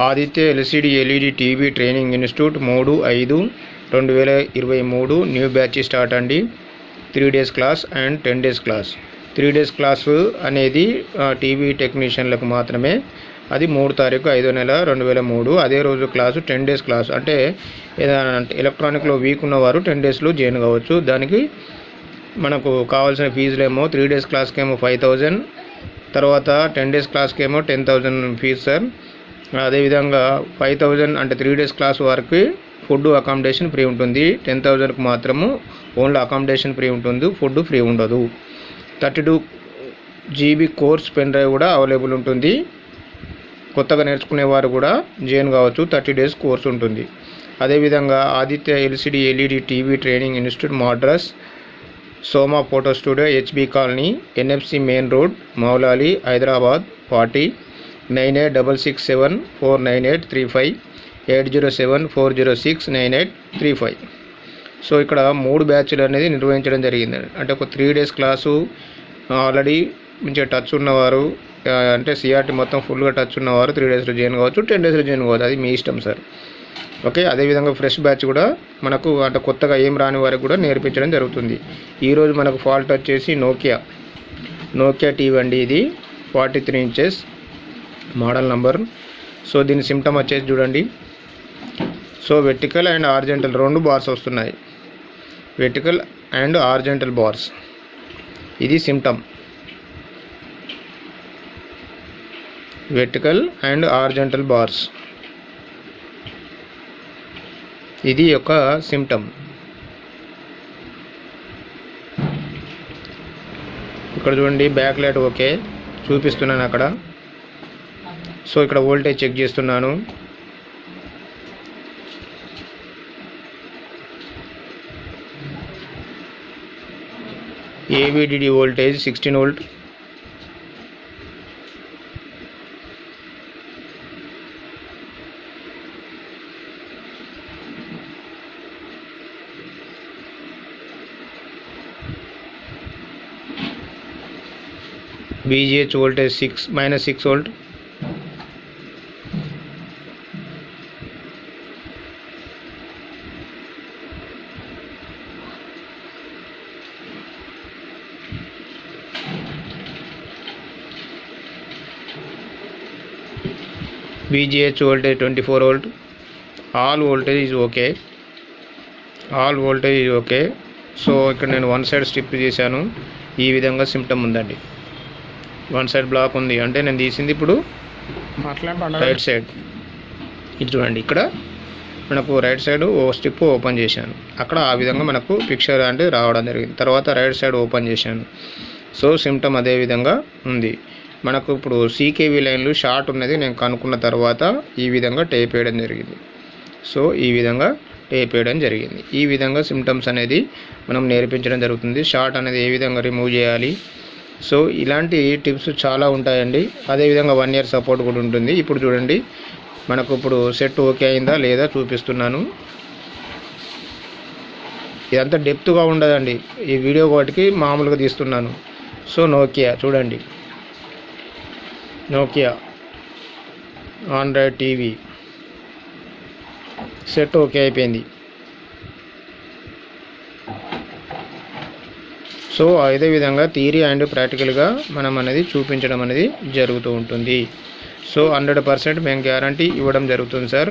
Aditya LCD LED TV training institute 3/5/2023 new batch start అండి. 3 days class and 10 days class. 3 days class అనేది TV టెక్నీషియన్లకు మాత్రమే. అది 3 తారీఖు 5వ నెల 2003. అదే రోజు క్లాసు 10 days క్లాసు. అంటే ఏదైనా ఎలక్ట్రానిక్లో వీక్ ఉన్నవారు 10 daysలో జాయిన్ కావచ్చు. దానికి మనకు కావాల్సిన ఫీజులేమో 3 days క్లాస్కి ఏమో 5,000, తర్వాత 10 days క్లాస్కి ఏమో 10,000 ఫీజు సార్. అదేవిధంగా 5,000 అంటే 3 days క్లాస్ వరకు ఫుడ్ అకామిడేషన్ ఫ్రీ ఉంటుంది. 10,000కు మాత్రము ఓన్లీ అకామిడేషన్ ఫ్రీ ఉంటుంది, ఫుడ్ ఫ్రీ ఉండదు. 32 GB కోర్స్ పెన్ డ్రైవ్ కూడా అవైలబుల్ ఉంటుంది. కొత్తగా నేర్చుకునేవారు కూడా జాయిన్ కావచ్చు. 30 days కోర్స్ ఉంటుంది. అదేవిధంగా Aditya LCD LED TV training institute Madras, Soma photo studio, HB colony, NFC main road, Moulali, Hyderabad 40. 9866749835, 8074069835. So ఇక్కడ 3 బ్యాచ్లు అనేది నిర్వహించడం జరిగింది. అంటే ఒక 3 days క్లాసు ఆల్రెడీ మంచిగా టచ్ ఉన్నవారు, అంటే సిఆర్టీ మొత్తం ఫుల్గా టచ్ ఉన్నవారు 3 daysలో జాయిన్ కావచ్చు, 10 daysలో జాయిన్ కావచ్చు. అది మీ ఇష్టం సార్. ఓకే. అదేవిధంగా ఫ్రెష్ బ్యాచ్ కూడా మనకు అంటే కొత్తగా ఏం రాని వారికి కూడా నేర్పించడం జరుగుతుంది. ఈరోజు మనకు ఫాల్ట్ వచ్చేసి నోకియా టీవీ అండి. ఇది 43 inches మోడల్ నంబర్. సో దీని సిమ్టమ్ వచ్చేసి చూడండి. So vertical and horizontal 2 bars వస్తున్నాయి. వెర్టికల్ అండ్ హారిజాంటల్ బార్స్, ఇది symptom. Vertical and horizontal bars, ఇది యొక్క సిమ్టమ్. ఇక్కడ చూడండి, బ్యాక్ లైట్ ఓకే చూపిస్తున్నాను అక్కడ. సో ఇక్కడ వోల్టేజ్ చెక్ చేస్తున్నాను. AVDD voltage 16 volt. VGH voltage -6 volt. VGH voltage 24 volt. All voltage is okay. So ఇక్కడ నేను 1 side స్ట్రిప్ చేశాను. ఈ విధంగా సిమ్టమ్ ఉందండి. 1 side బ్లాక్ ఉంది. అంటే నేను తీసింది ఇప్పుడు రైట్ సైడ్. ఇది చూడండి, ఇక్కడ మనకు రైట్ సైడ్ ఓ స్ట్రిప్ ఓపెన్ చేశాను. అక్కడ ఆ విధంగా మనకు పిక్చర్ అంటే రావడం జరిగింది. తర్వాత రైట్ సైడ్ ఓపెన్ చేశాను. సో సిమ్టమ్ అదే విధంగా ఉంది. మనకు ఇప్పుడు సీకేవీ లైన్లు షార్ట్ ఉన్నది నేను కనుక్కున్న తర్వాత ఈ విధంగా టేప్ వేయడం జరిగింది. సో ఈ విధంగా టేప్ వేయడం జరిగింది. ఈ విధంగా సిమ్టమ్స్ అనేది మనం నేర్పించడం జరుగుతుంది. షార్ట్ అనేది ఏ విధంగా రిమూవ్ చేయాలి. సో ఇలాంటి టిప్స్ చాలా ఉంటాయండి. అదేవిధంగా 1 year సపోర్ట్ కూడా ఉంటుంది. ఇప్పుడు చూడండి, మనకు ఇప్పుడు సెట్ ఓకే అయిందా లేదా చూపిస్తున్నాను. ఇదంతా డెప్త్గా ఉండదండి. ఈ వీడియో వాటికి మామూలుగా తీస్తున్నాను. సో నోకియా చూడండి, Nokia Android TV set okay అయిపోయింది. సో అదే విధంగా థియరీ అండ్ ప్రాక్టికల్గా మనం అనేది చూపించడం అనేది జరుగుతూ ఉంటుంది. సో 100% మేము గ్యారంటీ ఇవ్వడం జరుగుతుంది సార్.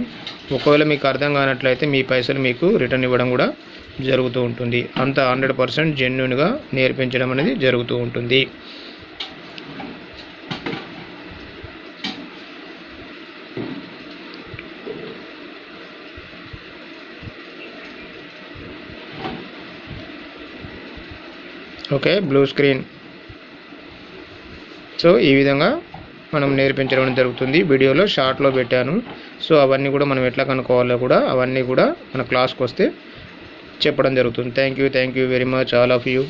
ఒకవేళ మీకు అర్థం కానట్లయితే మీ పైసలు మీకు రిటర్న్ ఇవ్వడం కూడా జరుగుతూ ఉంటుంది. అంత 100% జెన్యూన్గా నేర్పించడం అనేది జరుగుతూ ఉంటుంది. Okay, blue screen. సో ఈ విధంగా మనం నేర్పించడం జరుగుతుంది. వీడియోలో షార్ట్లో పెట్టాను. సో అవన్నీ కూడా మనం ఎట్లా కనుక్కోవాలో కూడా అవన్నీ కూడా మన క్లాస్కి వస్తే చెప్పడం జరుగుతుంది. Thank you very much all of you.